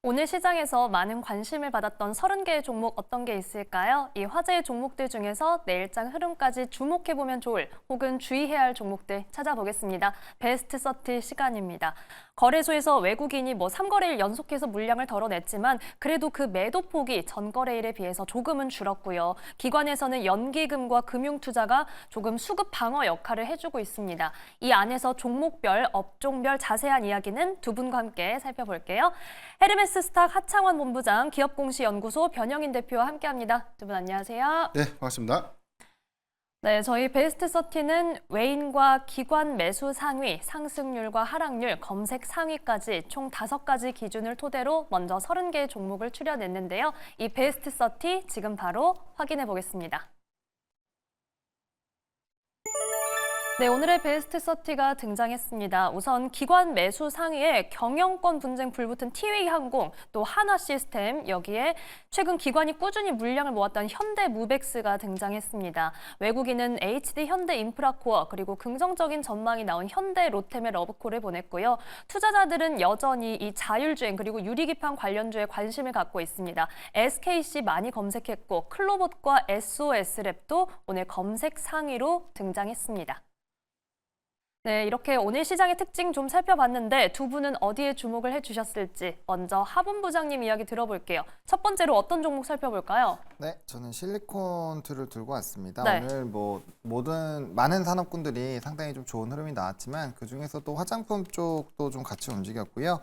오늘 시장에서 많은 관심을 받았던 30개의 종목 어떤 게 있을까요? 이 화제의 종목들 중에서 내일장 흐름까지 주목해보면 좋을 혹은 주의해야 할 종목들 찾아보겠습니다. 베스트 30 시간입니다. 거래소에서 외국인이 3거래일 연속해서 물량을 덜어냈지만 그래도 그 매도 폭이 전거래일에 비해서 조금은 줄었고요. 기관에서는 연기금과 금융투자가 조금 수급 방어 역할을 해주고 있습니다. 이 안에서 종목별, 업종별 자세한 이야기는 두 분과 함께 살펴볼게요. 헤르메스 스탁 하창원 본부장, 기업공시연구소 변영인 대표와 함께합니다. 두 분 안녕하세요. 네, 반갑습니다. 네, 저희 베스트 30는 외인과 기관 매수 상위, 상승률과 하락률, 검색 상위까지 총 5가지 기준을 토대로 먼저 30개의 종목을 추려냈는데요. 이 베스트 30 지금 바로 확인해 보겠습니다. 네, 오늘의 베스트 30가 등장했습니다. 우선 기관 매수 상위에 경영권 분쟁 불붙은 티웨이항공, 또 한화시스템, 여기에 최근 기관이 꾸준히 물량을 모았던 현대무백스가 등장했습니다. 외국인은 HD 현대인프라코어, 그리고 긍정적인 전망이 나온 현대로템의 러브콜을 보냈고요. 투자자들은 여전히 이 자율주행 그리고 유리기판 관련주에 관심을 갖고 있습니다. SKC 많이 검색했고 클로봇과 SOS랩도 오늘 검색 상위로 등장했습니다. 네, 이렇게 오늘 시장의 특징 좀 살펴봤는데 두 분은 어디에 주목을 해주셨을지 먼저 하 본부장님 이야기 들어볼게요. 첫 번째로 어떤 종목 살펴볼까요? 네, 저는 실리콘2를 들고 왔습니다. 네. 오늘 많은 산업군들이 상당히 좀 좋은 흐름이 나왔지만 그 중에서도 화장품 쪽도 좀 같이 움직였고요.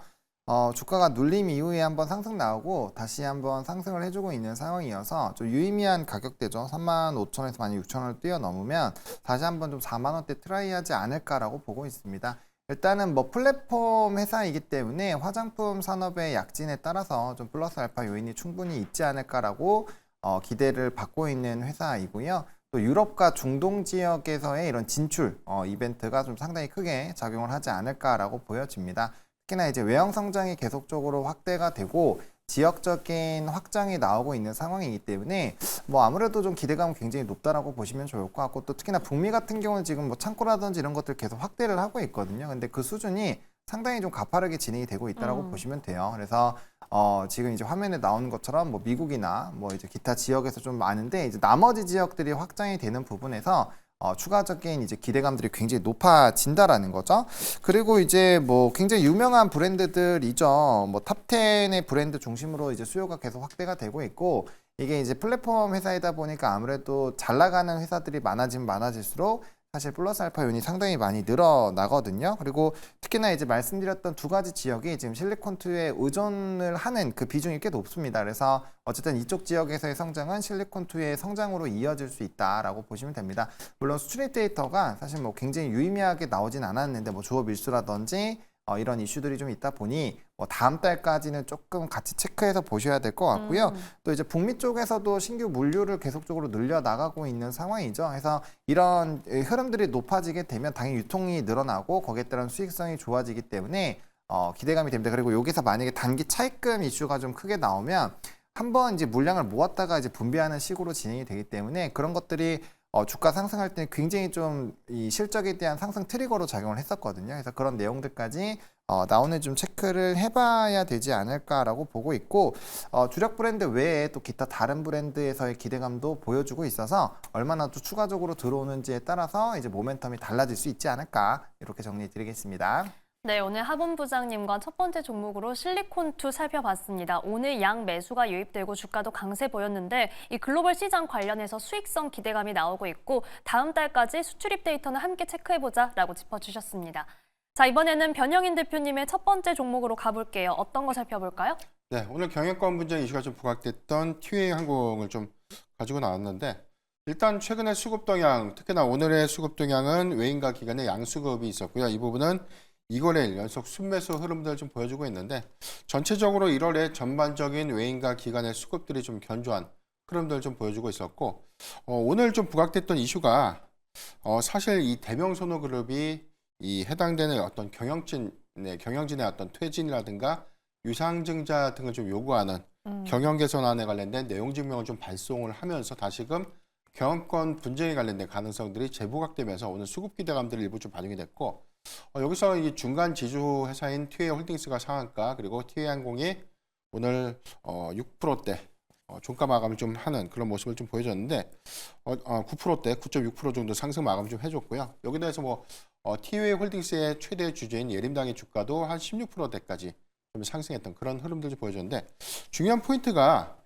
주가가 눌림 이후에 한번 상승 나오고 다시 한번 상승을 해주고 있는 상황이어서 좀 유의미한 가격대죠. 35,000원에서 16,000원을 뛰어넘으면 다시 한번 좀 4만 원대 트라이하지 않을까라고 보고 있습니다. 일단은 플랫폼 회사이기 때문에 화장품 산업의 약진에 따라서 좀 플러스 알파 요인이 충분히 있지 않을까라고 기대를 받고 있는 회사이고요. 또 유럽과 중동 지역에서의 이런 진출 이벤트가 좀 상당히 크게 작용을 하지 않을까라고 보여집니다. 특히나 이제 외형 성장이 계속적으로 확대가 되고 지역적인 확장이 나오고 있는 상황이기 때문에 아무래도 좀 기대감은 굉장히 높다라고 보시면 좋을 것 같고, 또 특히나 북미 같은 경우는 지금 창고라든지 이런 것들 계속 확대를 하고 있거든요. 근데 그 수준이 상당히 좀 가파르게 진행이 되고 있다라고 보시면 돼요. 그래서 지금 이제 화면에 나오는 것처럼 미국이나 이제 기타 지역에서 좀 많은데, 이제 나머지 지역들이 확장이 되는 부분에서 추가적인 이제 기대감들이 굉장히 높아진다라는 거죠. 그리고 이제 굉장히 유명한 브랜드들이죠. 탑10의 브랜드 중심으로 이제 수요가 계속 확대가 되고 있고, 이게 이제 플랫폼 회사이다 보니까 아무래도 잘 나가는 회사들이 많아지면 많아질수록 사실 플러스 알파 요인이 상당히 많이 늘어나거든요. 그리고 특히나 이제 말씀드렸던 두 가지 지역이 지금 실리콘2에 의존을 하는 그 비중이 꽤 높습니다. 그래서 어쨌든 이쪽 지역에서의 성장은 실리콘2의 성장으로 이어질 수 있다라고 보시면 됩니다. 물론 수출입 데이터가 사실 굉장히 유의미하게 나오진 않았는데 주어 밀수라든지 이런 이슈들이 좀 있다 보니 다음 달까지는 조금 같이 체크해서 보셔야 될 것 같고요. 또 이제 북미 쪽에서도 신규 물류를 계속적으로 늘려 나가고 있는 상황이죠. 그래서 이런 흐름들이 높아지게 되면 당연히 유통이 늘어나고 거기에 따른 수익성이 좋아지기 때문에 기대감이 됩니다. 그리고 여기서 만약에 단기 차입금 이슈가 좀 크게 나오면 한번 이제 물량을 모았다가 이제 분배하는 식으로 진행이 되기 때문에 그런 것들이 주가 상승할 때 굉장히 좀 이 실적에 대한 상승 트리거로 작용을 했었거든요. 그래서 그런 내용들까지 나오는 좀 체크를 해봐야 되지 않을까라고 보고 있고, 주력 브랜드 외에 또 기타 다른 브랜드에서의 기대감도 보여주고 있어서 얼마나 또 추가적으로 들어오는지에 따라서 이제 모멘텀이 달라질 수 있지 않을까, 이렇게 정리드리겠습니다. 네, 오늘 하 본부장님과 첫 번째 종목으로 실리콘2 살펴봤습니다. 오늘 양 매수가 유입되고 주가도 강세 보였는데 이 글로벌 시장 관련해서 수익성 기대감이 나오고 있고 다음 달까지 수출입 데이터는 함께 체크해보자라고 짚어주셨습니다. 자, 이번에는 변영인 대표님의 첫 번째 종목으로 가볼게요. 어떤 거 살펴볼까요? 네, 오늘 경영권 분쟁 이슈가 좀 부각됐던 티웨이 항공을 좀 가지고 나왔는데, 일단 최근의 수급 동향, 특히나 오늘의 수급 동향은 외인과 기관의 양수급이 있었고요. 이 부분은 2거래일 연속 순매수 흐름들을 좀 보여주고 있는데, 전체적으로 1월에 전반적인 외인과 기관의 수급들이 좀 견조한 흐름들을 좀 보여주고 있었고, 오늘 좀 부각됐던 이슈가 사실 이 대명선호그룹이 이 해당되는 어떤 경영진의 어떤 퇴진이라든가 유상증자 등을 좀 요구하는 경영 개선안에 관련된 내용 증명을 좀 발송을 하면서 다시금 경영권 분쟁에 관련된 가능성들이 재부각되면서 오늘 수급 기대감들이 일부 좀 반영이 됐고, 여기서 이 중간 지주 회사인 티웨이 홀딩스가 상한가, 그리고 티웨이 항공이 오늘 6%대 종가 마감을 좀 하는 그런 모습을 좀 보여줬는데 9%대 9.6% 정도 상승 마감 좀 해줬고요. 여기 대해서 TUA 홀딩스의 최대 주주인 예림당의 주가도 한 16%대까지 좀 상승했던 그런 흐름들 좀 보여줬는데 중요한 포인트가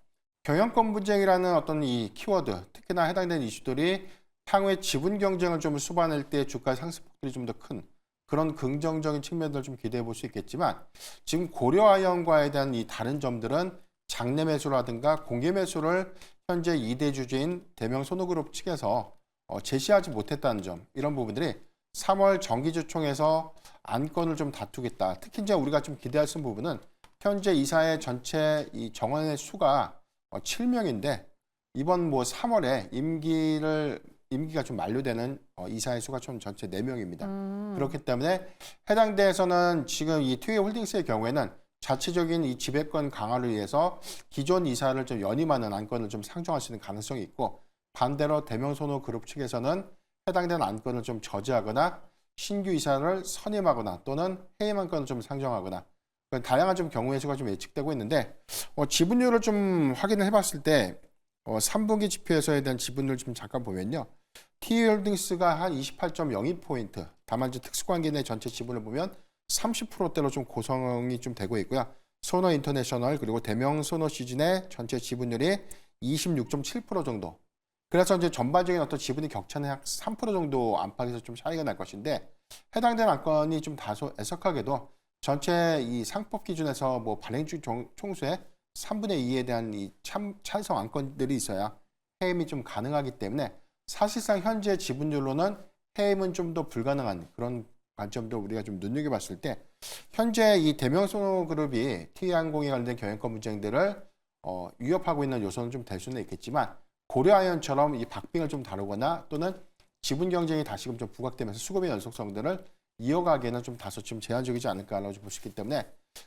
경영권 분쟁이라는 어떤 이 키워드, 특히나 해당되는 이슈들이 향후에 지분 경쟁을 좀 수반할 때 주가 상승폭들이 좀 더 큰 그런 긍정적인 측면들을 좀 기대해 볼 수 있겠지만 지금 고려아연과에 대한 이 다른 점들은 장내 매수라든가 공개 매수를 현재 2대 주주인 대명손호그룹 측에서 제시하지 못했다는 점, 이런 부분들이 3월 정기주총에서 안건을 좀 다투겠다. 특히 이제 우리가 좀 기대할 수 있는 부분은 현재 이사의 전체 이 정원의 수가 7명인데 이번 3월에 임기가 좀 만료되는 이사의 수가 좀 전체 4명입니다. 그렇기 때문에 해당 대에서는 지금 이 TUA 홀딩스의 경우에는 자체적인 이 지배권 강화를 위해서 기존 이사를 좀 연임하는 안건을 좀 상정할 수 있는 가능성이 있고, 반대로 대명손호그룹 측에서는 해당되는 안건을 좀 저지하거나 신규 이사를 선임하거나 또는 해임 안건을 좀 상정하거나 다양한 좀 경우의 수가 좀 예측되고 있는데 지분율을 좀 확인을 해봤을 때 3분기 지표에서에 대한 지분율 좀 잠깐 보면요. TUA 홀딩스가 한 28.02포인트, 다만 이제 특수관계 내 전체 지분을 보면 30%대로 좀 구성이 좀 되고 있고요. 소노 인터내셔널 그리고 대명 소노 시즌의 전체 지분율이 26.7% 정도. 그래서 이제 전반적인 어떤 지분의 격차는 약 3% 정도 안팎에서 좀 차이가 날 것인데, 해당되는 안건이 좀 다소 애석하게도 전체 이 상법 기준에서 발행주 총수의 3분의 2에 대한 이 찬성 안건들이 있어야 해임이 좀 가능하기 때문에 사실상 현재 지분율로는 해임은 좀 더 불가능한 그런 관점도 우리가 좀 눈여겨봤을 때, 현재 이 대명손호그룹이 TUA항공에 관련된 경영권 분쟁들을 위협하고 있는 요소는 좀 될 수는 있겠지만, 고려아연처럼 이 박빙을 좀 다루거나 또는 지분 경쟁이 다시금 좀 부각되면서 수급의 연속성들을 이어가기에는 좀 다소 좀 제한적이지 않을까라고 볼 수 있기 때문에,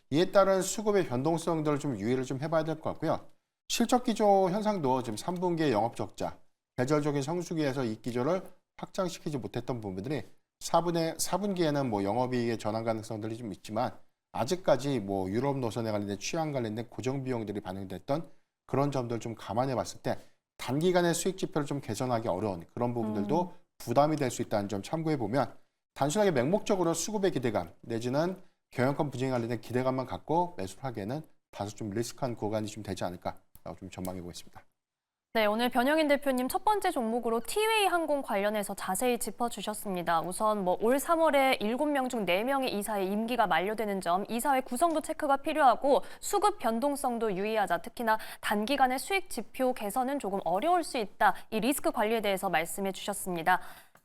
이에 따른 수급의 변동성들을 좀 유의를 좀 해봐야 될 것 같고요. 실적 기조 현상도 지금 3분기의 영업 적자, 계절적인 성수기에서 이 기조를 확장시키지 못했던 부분들이 4분기에는 영업이익의 전환 가능성들이 좀 있지만, 아직까지 유럽 노선에 관련된 취항 관련된 고정 비용들이 반영됐던 그런 점들을 좀 감안해 봤을 때 단기간의 수익 지표를 좀 개선하기 어려운 그런 부분들도 부담이 될 수 있다는 점 참고해 보면, 단순하게 맹목적으로 수급의 기대감 내지는 경영권 분쟁에 관련된 기대감만 갖고 매수를 하기에는 다소 좀 리스크한 구간이 좀 되지 않을까라고 좀 전망해 보겠습니다. 네, 오늘 변영인 대표님 첫 번째 종목으로 티웨이 항공 관련해서 자세히 짚어주셨습니다. 우선 올 3월에 7명 중 4명의 이사의 임기가 만료되는 점, 이사회 구성도 체크가 필요하고 수급 변동성도 유의하자. 특히나 단기간의 수익 지표 개선은 조금 어려울 수 있다. 이 리스크 관리에 대해서 말씀해 주셨습니다.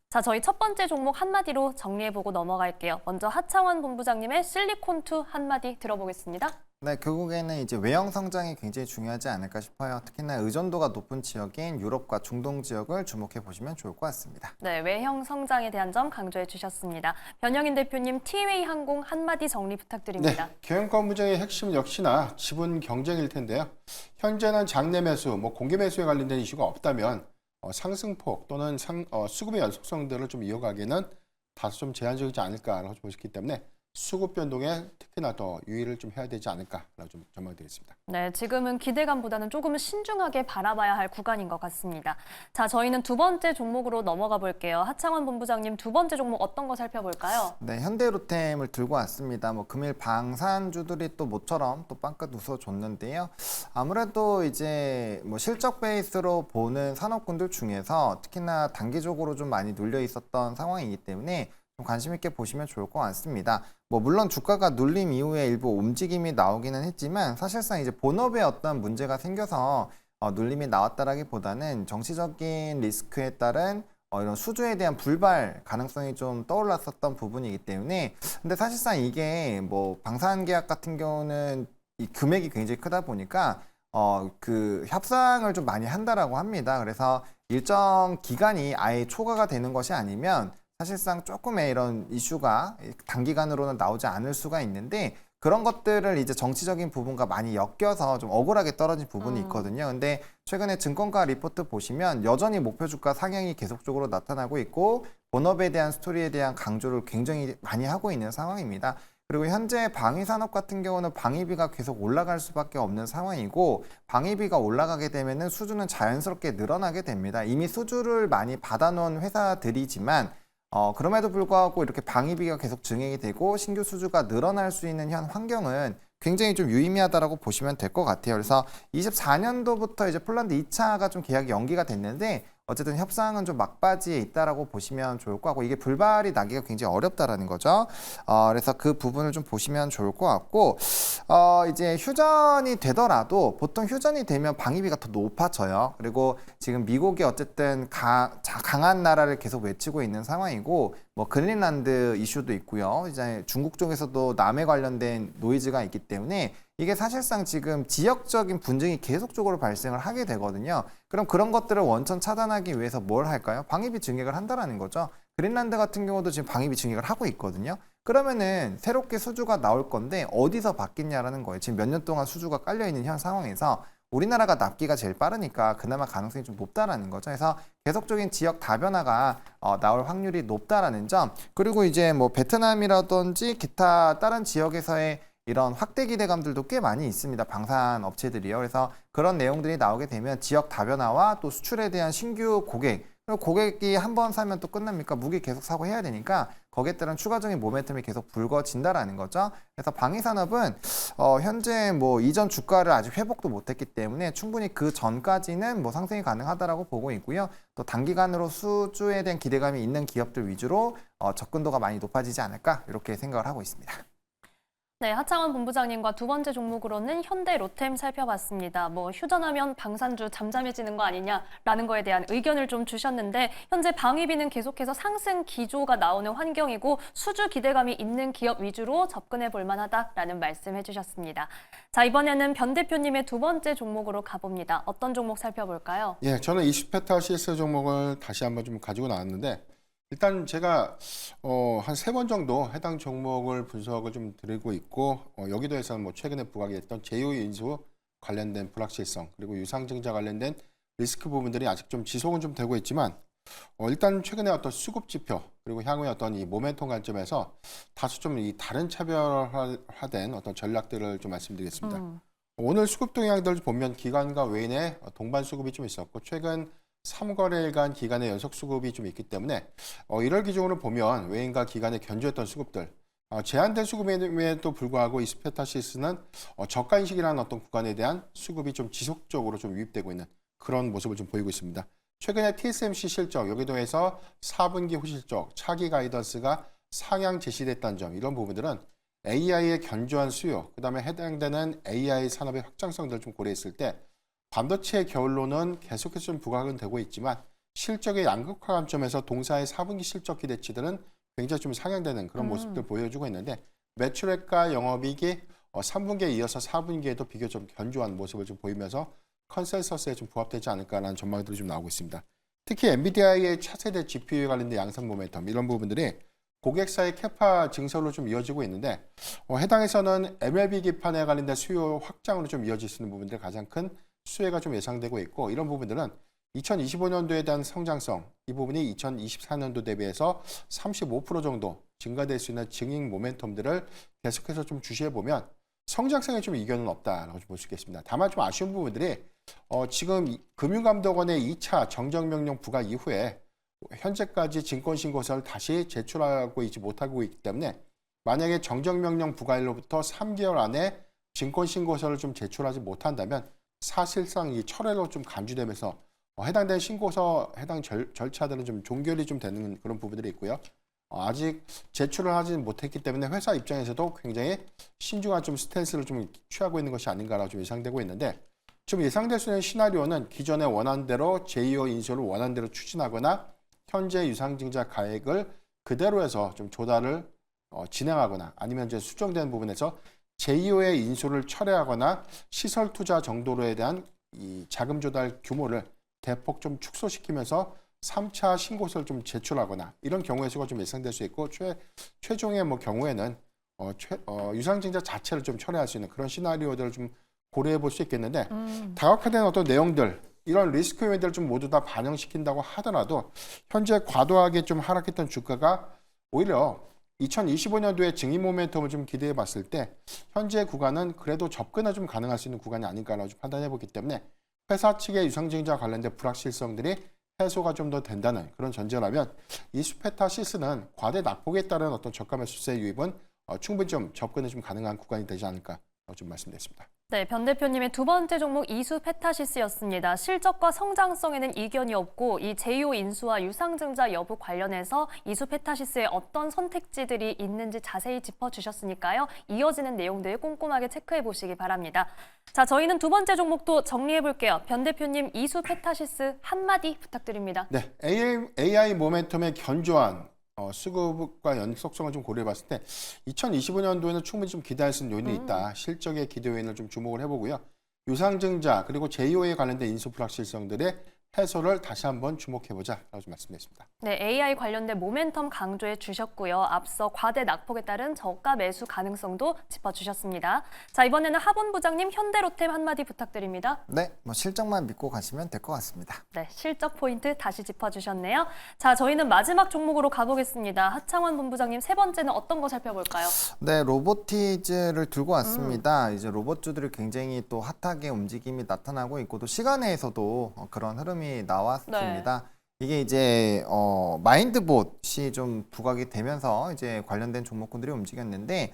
자, 저희 첫 번째 종목 한마디로 정리해보고 넘어갈게요. 먼저 하창원 본부장님의 실리콘2 한마디 들어보겠습니다. 네, 결국에는 이제 외형 성장이 굉장히 중요하지 않을까 싶어요. 특히나 의존도가 높은 지역인 유럽과 중동 지역을 주목해 보시면 좋을 것 같습니다. 네, 외형 성장에 대한 점 강조해 주셨습니다. 변영인 대표님, 티웨이 항공 한마디 정리 부탁드립니다. 네, 경영권 분쟁의 핵심 역시나 지분 경쟁일 텐데요. 현재는 장내 매수, 공개 매수에 관련된 이슈가 없다면 상승폭 또는 수급의 연속성들을 좀 이어가기에는 다소 좀 제한적이지 않을까라고 보시기 때문에 수급 변동에 특히나 더 유의를 좀 해야 되지 않을까라고 좀 전망드리겠습니다. 네, 지금은 기대감보다는 조금은 신중하게 바라봐야 할 구간인 것 같습니다. 자, 저희는 두 번째 종목으로 넘어가 볼게요. 하창원 본부장님, 두 번째 종목 어떤 거 살펴볼까요? 네, 현대로템을 들고 왔습니다. 금일 방산주들이 또 모처럼 또 빵긋 웃어줬는데요. 아무래도 이제 실적 베이스로 보는 산업군들 중에서 특히나 단기적으로 좀 많이 눌려 있었던 상황이기 때문에 좀 관심 있게 보시면 좋을 것 같습니다. 물론 주가가 눌림 이후에 일부 움직임이 나오기는 했지만 사실상 이제 본업에 어떤 문제가 생겨서 눌림이 나왔다라기보다는 정치적인 리스크에 따른 이런 수주에 대한 불발 가능성이 좀 떠올랐었던 부분이기 때문에, 근데 사실상 이게 방산 계약 같은 경우는 이 금액이 굉장히 크다 보니까 그 협상을 좀 많이 한다라고 합니다. 그래서 일정 기간이 아예 초과가 되는 것이 아니면 사실상 조금의 이런 이슈가 단기간으로는 나오지 않을 수가 있는데, 그런 것들을 이제 정치적인 부분과 많이 엮여서 좀 억울하게 떨어진 부분이 있거든요. 근데 최근에 증권가 리포트 보시면 여전히 목표 주가 상향이 계속적으로 나타나고 있고 본업에 대한 스토리에 대한 강조를 굉장히 많이 하고 있는 상황입니다. 그리고 현재 방위산업 같은 경우는 방위비가 계속 올라갈 수밖에 없는 상황이고 방위비가 올라가게 되면은 수주는 자연스럽게 늘어나게 됩니다. 이미 수주를 많이 받아놓은 회사들이지만 그럼에도 불구하고 이렇게 방위비가 계속 증액이 되고 신규 수주가 늘어날 수 있는 현 환경은 굉장히 좀 유의미하다라고 보시면 될 것 같아요. 그래서 24년도부터 이제 폴란드 2차가 좀 계약이 연기가 됐는데 어쨌든 협상은 좀 막바지에 있다라고 보시면 좋을 것 같고 이게 불발이 나기가 굉장히 어렵다라는 거죠. 그래서 그 부분을 좀 보시면 좋을 것 같고 이제 휴전이 되더라도 보통 휴전이 되면 방위비가 더 높아져요. 그리고 지금 미국이 어쨌든 강한 나라를 계속 외치고 있는 상황이고 뭐 그린란드 이슈도 있고요. 이제 중국 쪽에서도 남에 관련된 노이즈가 있기 때문에 이게 사실상 지금 지역적인 분쟁이 계속적으로 발생을 하게 되거든요. 그럼 그런 것들을 원천 차단하기 위해서 뭘 할까요? 방위비 증액을 한다라는 거죠. 그린란드 같은 경우도 지금 방위비 증액을 하고 있거든요. 그러면은 새롭게 수주가 나올 건데 어디서 받겠냐라는 거예요. 지금 몇 년 동안 수주가 깔려있는 현 상황에서 우리나라가 납기가 제일 빠르니까 그나마 가능성이 좀 높다라는 거죠. 그래서 계속적인 지역 다변화가 나올 확률이 높다라는 점. 그리고 이제 뭐 베트남이라든지 기타 다른 지역에서의 이런 확대 기대감들도 꽤 많이 있습니다. 방산 업체들이요. 그래서 그런 내용들이 나오게 되면 지역 다변화와 또 수출에 대한 신규 고객, 그리고 고객이 한 번 사면 또 끝납니까? 무기 계속 사고 해야 되니까 거기에 따른 추가적인 모멘텀이 계속 불거진다라는 거죠. 그래서 방위산업은 현재 뭐 이전 주가를 아직 회복도 못했기 때문에 충분히 그 전까지는 뭐 상승이 가능하다라고 보고 있고요. 또 단기간으로 수주에 대한 기대감이 있는 기업들 위주로 접근도가 많이 높아지지 않을까 이렇게 생각을 하고 있습니다. 네, 하창원 본부장님과 두 번째 종목으로는 현대 로템 살펴봤습니다. 뭐 휴전하면 방산주 잠잠해지는 거 아니냐라는 거에 대한 의견을 좀 주셨는데 현재 방위비는 계속해서 상승 기조가 나오는 환경이고 수주 기대감이 있는 기업 위주로 접근해 볼 만하다라는 말씀해 주셨습니다. 자, 이번에는 변 대표님의 두 번째 종목으로 가봅니다. 어떤 종목 살펴볼까요? 예, 저는 20페타 CS 종목을 다시 한번 좀 가지고 나왔는데 일단 제가 한 3번 정도 해당 종목을 분석을 좀 드리고 있고 여기도 해서 뭐 최근에 부각이 됐던 제휴 인수 관련된 불확실성 그리고 유상증자 관련된 리스크 부분들이 아직 좀 지속은 좀 되고 있지만 일단 최근에 어떤 수급 지표 그리고 향후의 어떤 이 모멘텀 관점에서 다소 좀 이 다른 차별화된 어떤 전략들을 좀 말씀드리겠습니다. 오늘 수급 동향들을 보면 기관과 외인의 동반 수급이 좀 있었고 최근 3거래일간 기간의 연속 수급이 좀 있기 때문에 이럴 기준으로 보면 외인과 기간에 견조했던 수급들 제한된 수급임에도 불구하고 이스페타시스는 저가 인식이라는 어떤 구간에 대한 수급이 좀 지속적으로 좀 유입되고 있는 그런 모습을 좀 보이고 있습니다. 최근에 TSMC 실적 여기도 해서 4분기 후실적 차기 가이던스가 상향 제시됐다는 점 이런 부분들은 AI의 견조한 수요 그다음에 해당되는 AI 산업의 확장성들을 좀 고려했을 때 반도체의 겨울로는 계속해서 좀 부각은 되고 있지만 실적의 양극화 관점에서 동사의 4분기 실적 기대치들은 굉장히 좀 상향되는 그런 모습들 보여주고 있는데 매출액과 영업이익이 3분기에 이어서 4분기에도 비교적 좀 견조한 모습을 좀 보이면서 컨센서스에 좀 부합되지 않을까라는 전망들이 좀 나오고 있습니다. 특히 엔비디아의 차세대 GPU에 관련된 양상 모멘텀 이런 부분들이 고객사의 캐파 증설로 좀 이어지고 있는데 해당에서는 MLB 기판에 관련된 수요 확장으로 좀 이어질 수 있는 부분들이 가장 큰 수혜가 좀 예상되고 있고 이런 부분들은 2025년도에 대한 성장성 이 부분이 2024년도 대비해서 35% 정도 증가될 수 있는 증익 모멘텀들을 계속해서 좀 주시해 보면 성장성에 좀 이견은 없다라고 볼 수 있겠습니다. 다만 좀 아쉬운 부분들이 지금 금융감독원의 2차 정정명령 부과 이후에 현재까지 증권신고서를 다시 제출하고 있지 못하고 있기 때문에 만약에 정정명령 부과일로부터 3개월 안에 증권신고서를 좀 제출하지 못한다면 사실상 이 철회로 좀 간주되면서 해당된 신고서 해당 절차들은 좀 종결이 좀 되는 그런 부분들이 있고요. 아직 제출을 하지 못했기 때문에 회사 입장에서도 굉장히 신중한 좀 스탠스를 좀 취하고 있는 것이 아닌가라고 좀 예상되고 있는데 좀 예상될 수 있는 시나리오는 기존에 원안대로 제2호 인수를 원안대로 추진하거나 현재 유상증자 가액을 그대로 해서 좀 조달을 진행하거나 아니면 이제 수정된 부분에서 제2호의 인수를 철회하거나 시설 투자 정도로에 대한 이 자금 조달 규모를 대폭 좀 축소시키면서 3차 신고서를 좀 제출하거나 이런 경우의 수가 좀 예상될 수 있고 최종의 뭐 경우에는 유상증자 자체를 좀 철회할 수 있는 그런 시나리오들을 좀 고려해 볼 수 있겠는데 다각화된 어떤 내용들 이런 리스크 요인들을 좀 모두 다 반영시킨다고 하더라도 현재 과도하게 좀 하락했던 주가가 오히려 2025년도에 증인 모멘텀을 좀 기대해 봤을 때 현재 구간은 그래도 접근은 좀 가능할 수 있는 구간이 아닐까라고 좀 판단해 보기 때문에 회사 측의 유상증자 관련된 불확실성들이 해소가 좀 더 된다는 그런 전제라면 이 수페타시스는 과대 낙폭에 따른 어떤 저가 매수세 유입은 충분히 좀 접근이 좀 가능한 구간이 되지 않을까 좀 말씀드렸습니다. 네, 변 대표님의 두 번째 종목 이수 페타시스였습니다. 실적과 성장성에는 이견이 없고 이 제휴 인수와 유상증자 여부 관련해서 이수 페타시스에 어떤 선택지들이 있는지 자세히 짚어주셨으니까요. 이어지는 내용들 꼼꼼하게 체크해 보시기 바랍니다. 자, 저희는 두 번째 종목도 정리해 볼게요. 변 대표님 이수 페타시스 한마디 부탁드립니다. 네, AI 모멘텀의 견조한 수급과 연속성을 좀 고려해 봤을 때 2025년도에는 충분히 좀 기대할 수 있는 요인이 있다. 실적의 기대 요인을 좀 주목을 해보고요. 유상증자 그리고 제휴에 관련된 인수 불확실성들의 해소를 다시 한번 주목해보자라고 좀 말씀드렸습니다. 네, AI 관련된 모멘텀 강조해 주셨고요. 앞서 과대 낙폭에 따른 저가 매수 가능성도 짚어주셨습니다. 자, 이번에는 하본 부장님 현대로템 한마디 부탁드립니다. 네, 뭐 실적만 믿고 가시면 될 것 같습니다. 네, 실적 포인트 다시 짚어주셨네요. 자, 저희는 마지막 종목으로 가보겠습니다. 하창원 본부장님 세 번째는 어떤 거 살펴볼까요? 네, 로보티즈를 들고 왔습니다. 이제 로봇주들이 굉장히 또 핫하게 움직임이 나타나고 있고 또 시간에서도 그런 흐름이 나왔습니다. 이게 이제 마인드봇이 좀 부각이 되면서 이제 관련된 종목군들이 움직였는데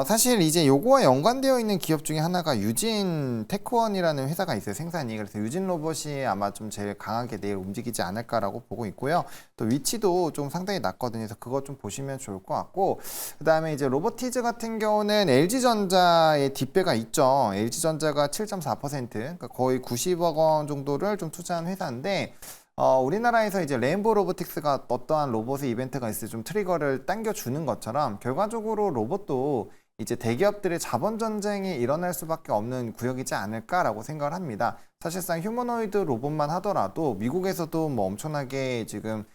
사실 이제 요거와 연관되어 있는 기업 중에 하나가 유진 테크원이라는 회사가 있어요, 생산이. 그래서 유진 로봇이 아마 좀 제일 강하게 내일 움직이지 않을까라고 보고 있고요. 또 위치도 좀 상당히 낮거든요. 그래서 그것 좀 보시면 좋을 것 같고, 그다음에 이제 로보티즈 같은 경우는 LG전자의 뒷배가 있죠. LG전자가 7.4%, 그러니까 거의 90억 원 정도를 좀 투자한 회사인데 우리나라에서 이제 레인보우 로보틱스가 어떠한 로봇의 이벤트가 있을 때 좀 트리거를 당겨주는 것처럼 결과적으로 로봇도 이제 대기업들의 자본 전쟁이 일어날 수밖에 없는 구역이지 않을까라고 생각을 합니다. 사실상 휴머노이드 로봇만 하더라도 미국에서도 뭐 엄청나게 지금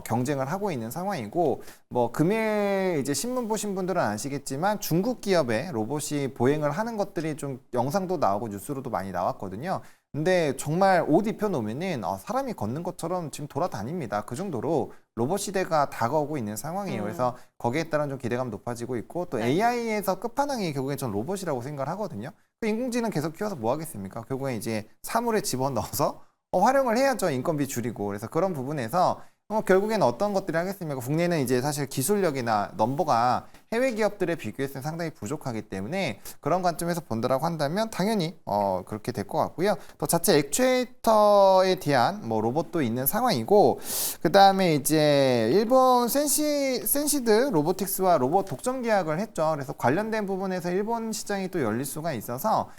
경쟁을 하고 있는 상황이고, 뭐 금일 이제 신문 보신 분들은 아시겠지만 중국 기업의 로봇이 보행을 하는 것들이 좀 영상도 나오고 뉴스로도 많이 나왔거든요. 근데 정말 옷 입혀놓으면은 사람이 걷는 것처럼 지금 돌아다닙니다. 그 정도로 로봇 시대가 다가오고 있는 상황이에요. 그래서 거기에 따른 좀 기대감 높아지고 있고, 또 AI에서 끝판왕이 결국엔 전 로봇이라고 생각을 하거든요. 인공지능 계속 키워서 뭐 하겠습니까? 결국엔 이제 사물에 집어넣어서 활용을 해야죠. 인건비 줄이고. 그래서 그런 부분에서 결국엔 어떤 것들이 하겠습니까? 국내는 이제 사실 기술력이나 넘버가 해외 기업들에 비교했을 때 상당히 부족하기 때문에 그런 관점에서 본다라고 한다면 당연히 그렇게 될 것 같고요. 또 자체 액추에이터에 대한 뭐 로봇도 있는 상황이고, 그 다음에 이제 일본 센시드 로보틱스와 로봇 독점 계약을 했죠. 그래서 관련된 부분에서 일본 시장이 또 열릴 수가 있어서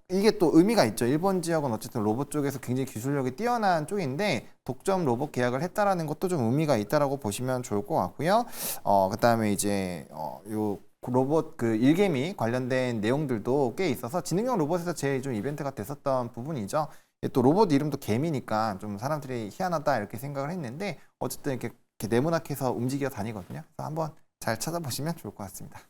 이게 또 의미가 있죠. 일본 지역은 어쨌든 로봇 쪽에서 굉장히 기술력이 뛰어난 쪽인데 독점 로봇 계약을 했다라는 것도 좀 의미가 있다라고 보시면 좋을 것 같고요. 그다음에 이제 요 로봇 그 일개미 관련된 내용들도 꽤 있어서 지능형 로봇에서 제일 좀 이벤트가 됐었던 부분이죠. 또 로봇 이름도 개미니까 좀 사람들이 희한하다 이렇게 생각을 했는데 어쨌든 이렇게 네모나게서 움직여 다니거든요. 그래서 한번 잘 찾아보시면 좋을 것 같습니다.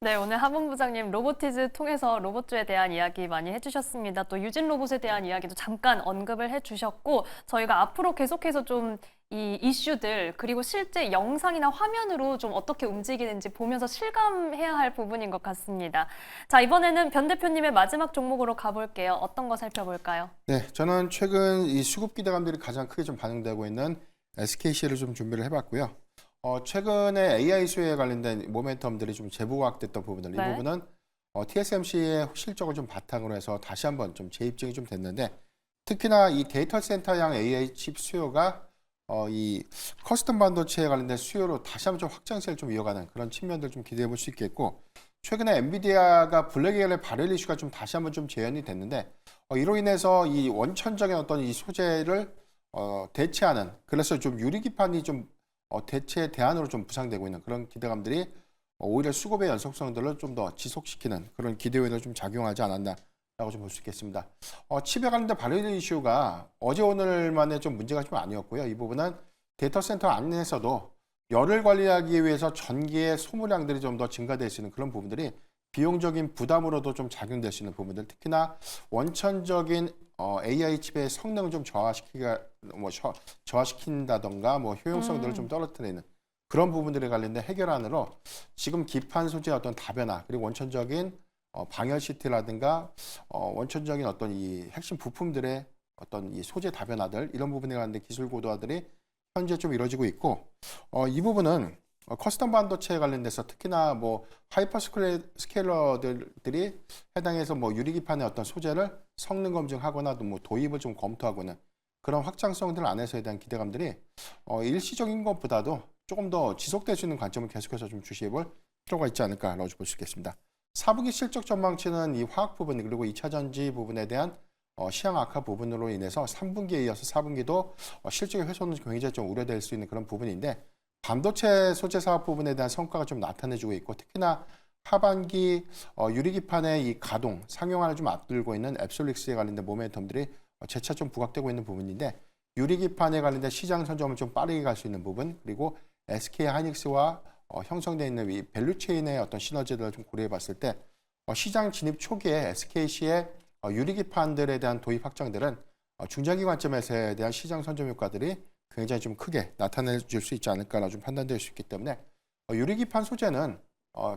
네, 오늘 하본 부장님 로보티즈 통해서 로봇주에 대한 이야기 많이 해주셨습니다. 또 유진 로봇에 대한 이야기도 잠깐 언급을 해주셨고, 저희가 앞으로 계속해서 좀 이 이슈들 그리고 실제 영상이나 화면으로 좀 어떻게 움직이는지 보면서 실감해야 할 부분인 것 같습니다. 자, 이번에는 변 대표님의 마지막 종목으로 가볼게요. 어떤 거 살펴볼까요? 네, 저는 최근 이 수급 기대감들이 가장 크게 좀 반영되고 있는 SKC를 좀 준비를 해봤고요. 최근에 AI 수혜에 관련된 모멘텀들이 좀 재부각됐던 부분들, 네. 이 부분은 TSMC의 실적을 좀 바탕으로 해서 다시 한번 좀 재입증이 좀 됐는데, 특히나 이 데이터 센터형 AI 칩 수요가 이 커스텀 반도체에 관련된 수요로 다시 한번 좀 확장세를 좀 이어가는 그런 측면들 좀 기대해 볼 수 있겠고, 최근에 엔비디아가 블랙에어의 발열 이슈가 좀 다시 한번 좀 재현이 됐는데, 이로 인해서 이 원천적인 어떤 이 소재를 대체하는, 그래서 좀 유리기판이 좀 대체 대안으로 좀 부상되고 있는 그런 기대감들이 오히려 수급의 연속성들을 좀 더 지속시키는 그런 기대 요인을 좀 작용하지 않았나라고 좀 볼 수 있겠습니다. 칩에 관련된 발열 이슈가 어제 오늘만의 좀 문제가 좀 아니었고요. 이 부분은 데이터 센터 안에서도 열을 관리하기 위해서 전기의 소모량들이 좀 더 증가될 수 있는 그런 부분들이 비용적인 부담으로도 좀 작용될 수 있는 부분들, 특히나 원천적인 AI 칩의 성능을 좀 저하시킨다던가 뭐 효용성들을 좀 떨어뜨리는 그런 부분들에 관련된 해결안으로 지금 기판 소재의 어떤 다변화 그리고 원천적인 방열 시트라든가 원천적인 어떤 이 핵심 부품들의 어떤 이 소재 다변화들 이런 부분에 관련된 기술 고도화들이 현재 좀 이루어지고 있고 이 부분은 커스텀 반도체에 관련돼서 특히나 뭐 하이퍼 스케일러들이 해당해서 뭐 유리기판의 어떤 소재를 성능 검증하거나 뭐 도입을 좀 검토하고는 그런 확장성들 안에서에 대한 기대감들이 일시적인 것보다도 조금 더 지속될 수 있는 관점을 계속해서 좀 주시해볼 필요가 있지 않을까라고 볼 수 있겠습니다. 4분기 실적 전망치는 이 화학 부분 그리고 2차 전지 부분에 대한 시황 악화 부분으로 인해서 3분기에 이어서 4분기도 실적의 훼손은 굉장히 좀 우려될 수 있는 그런 부분인데 반도체 소재 사업 부분에 대한 성과가 좀 나타내주고 있고 특히나 하반기 유리기판의 이 가동, 상용화를 좀 앞두고 있는 앱솔릭스에 관련된 모멘텀들이 재차 좀 부각되고 있는 부분인데 유리기판에 관련된 시장 선점을 좀 빠르게 갈 수 있는 부분 그리고 SK 하이닉스와 형성되어 있는 이 밸류체인의 어떤 시너지들을 좀 고려해 봤을 때 시장 진입 초기에 SKC의 유리기판들에 대한 도입 확장들은 중장기 관점에서에 대한 시장 선점 효과들이 굉장히 좀 크게 나타낼 수 있지 않을까라고 좀 판단될 수 있기 때문에 유리기판 소재는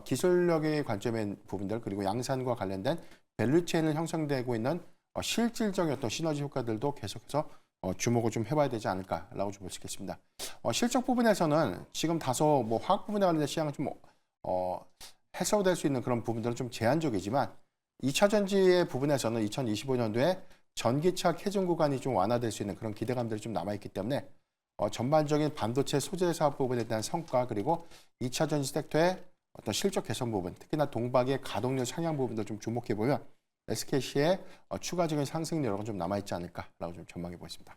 기술력의 관점의 부분들 그리고 양산과 관련된 밸류체인을 형성되고 있는 실질적인 어떤 시너지 효과들도 계속해서 주목을 좀 해봐야 되지 않을까라고 좀 볼 수 있겠습니다. 실적 부분에서는 지금 다소 뭐 화학 부분에 관련된 시장은 좀 해소될 수 있는 그런 부분들은 좀 제한적이지만 2차 전지의 부분에서는 2025년도에 전기차 캐중 구간이 좀 완화될 수 있는 그런 기대감들이 좀 남아있기 때문에 전반적인 반도체 소재 사업 부분에 대한 성과 그리고 2차 전지 섹터의 어떤 실적 개선 부분 특히나 동박의 가동률 상향 부분들 좀 주목해보면 SKC의 추가적인 상승 여력은 좀 남아있지 않을까라고 좀 전망해 보겠습니다.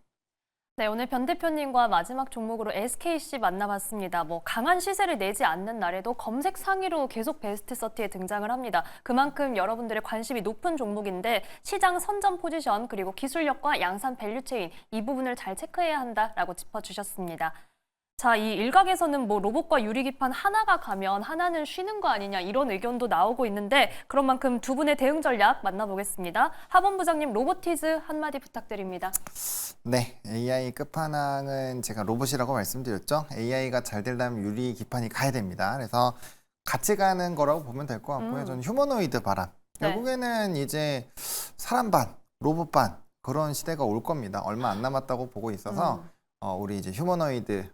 네, 오늘 변 대표님과 마지막 종목으로 SKC 만나봤습니다. 뭐 강한 시세를 내지 않는 날에도 검색 상위로 계속 베스트 30에 등장을 합니다. 그만큼 여러분들의 관심이 높은 종목인데 시장 선점 포지션 그리고 기술력과 양산 밸류체인 이 부분을 잘 체크해야 한다라고 짚어주셨습니다. 자, 이 일각에서는 뭐 로봇과 유리기판 하나가 가면 하나는 쉬는 거 아니냐 이런 의견도 나오고 있는데 그런 만큼 두 분의 대응 전략 만나보겠습니다. 하본부장님 로보티즈 한마디 부탁드립니다. 네, AI 끝판왕은 제가 로봇이라고 말씀드렸죠. AI가 잘 되려면 유리기판이 가야 됩니다. 그래서 같이 가는 거라고 보면 될 것 같고요. 저는 휴머노이드 바람. 네. 결국에는 이제 사람 반, 로봇 반 그런 시대가 올 겁니다. 얼마 안 남았다고 보고 있어서 우리 이제 휴머노이드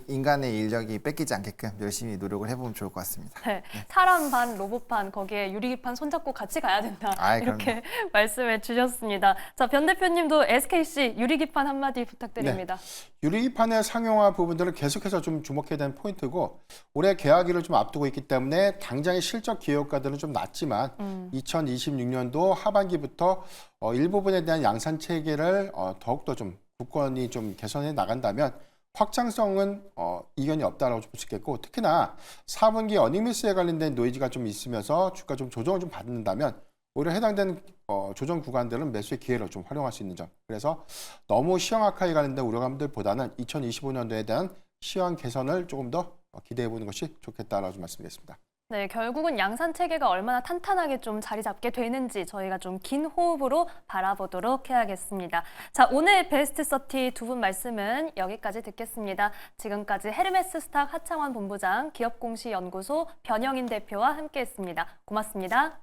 인간의 인력이 뺏기지 않게끔 열심히 노력을 해보면 좋을 것 같습니다. 네, 사람 반, 로봇 반, 거기에 유리기판 손잡고 같이 가야 된다. 아이, 이렇게 말씀해 주셨습니다. 자, 변 대표님도 SKC 유리기판 한마디 부탁드립니다. 유리기판의 상용화 부분들을 계속해서 좀 주목해야 되는 포인트고 올해 개화기를 좀 앞두고 있기 때문에 당장의 실적 기여효과들은 좀 낮지만 2026년도 하반기부터 일부분에 대한 양산 체계를 더욱더 좀 국권이 좀 개선해 나간다면 확장성은 이견이 없다라고 볼 수 있겠고 특히나 4분기 어닝미스에 관련된 노이즈가 좀 있으면서 주가 좀 조정을 좀 받는다면 오히려 해당되는 조정 구간들은 매수의 기회로 좀 활용할 수 있는 점. 그래서 너무 시황 악화에 관련된 우려감들보다는 2025년도에 대한 시황 개선을 조금 더 기대해 보는 것이 좋겠다라고 말씀드리겠습니다. 네, 결국은 양산 체계가 얼마나 탄탄하게 좀 자리 잡게 되는지 저희가 좀 긴 호흡으로 바라보도록 해야겠습니다. 자, 오늘 베스트 30 두 분 말씀은 여기까지 듣겠습니다. 지금까지 헤르메스 스탁 하창원 본부장, 기업공시연구소 변영인 대표와 함께했습니다. 고맙습니다.